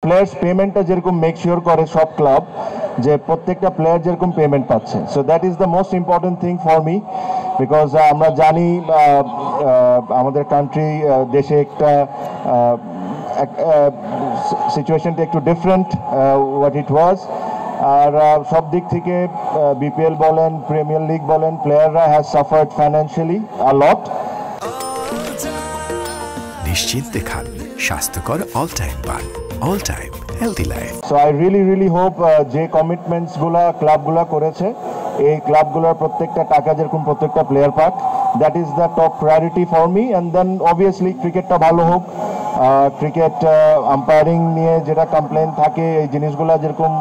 Players পেমেন্টটা যেরকম make sure করে সব ক্লাব যে প্রত্যেকটা প্লেয়ার যেরকম পেমেন্ট পাচ্ছে। So that is the most important thing for me, because আমরা জানি আমাদের কান্ট্রি দেশে একটা সিচুয়েশনটা একটু ডিফারেন্ট হোয়াট ইট ওয়াজ। আর সব দিক থেকে বিপিএল বলেন, প্রিমিয়ার লিগ বলেন, প্লেয়াররা হ্যাজ সাফার্ড ফাইন্যান্সিয়ালি আ লট। নিশ্চিন্তে খান স্বাস্থ্যকর অল টাইম পান, all time healthy life. So I really hope যে কমিটমেন্টসগুলো ক্লাবগুলো করেছে এই ক্লাবগুলোর প্রত্যেকটা টাকা যেরকম প্রত্যেকটা প্লেয়ার পাক, that is the top priority for me. And then obviously ক্রিকেটটা ভালো হোক, ক্রিকেট আম্পায়ারিং নিয়ে যেটা কমপ্লেন থাকে এই জিনিসগুলো যেরকম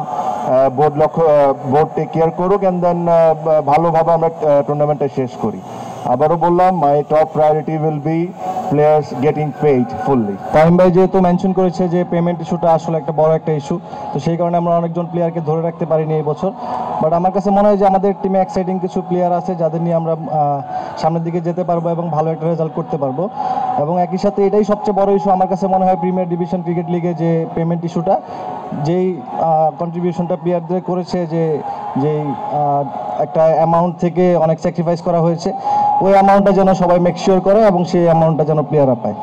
বোর্ড টেক কেয়ার করুক, অ্যান্ড দেন ভালোভাবে আমরা টুর্নামেন্টটা শেষ করি। আবারও বললাম, my top priority will be players getting paid fully. Tamim ভাই যেহেতু মেনশন করেছে যে পেমেন্ট ইস্যুটা আসলে একটা বড় একটা ইস্যু, তো সেই কারণে আমরা অনেকজন প্লেয়ারকে ধরে রাখতে পারিনি এই বছর। বাট আমার কাছে মনে হয় যে আমাদের টিমে এক্সাইটিং কিছু প্লেয়ার আছে যাদের নিয়ে আমরা সামনের দিকে যেতে পারবো এবং ভালো একটা রেজাল্ট করতে পারবো। এবং একই সাথে এটাই সবচেয়ে বড় ইস্যু আমার কাছে মনে হয় প্রিমিয়ার ডিভিশন ক্রিকেট লিগে, যে পেমেন্ট ইস্যুটা, যেই কন্ট্রিবিউশনটা প্লেয়ারদের করেছে, যেই একটা অ্যামাউন্ট থেকে অনেক স্যাক্রিফাইস করা হয়েছে, ওই অ্যামাউন্টটা যেন সবাই মেক শিওর করে এবং সেই অ্যামাউন্টটা যেন প্লেয়াররা পায়।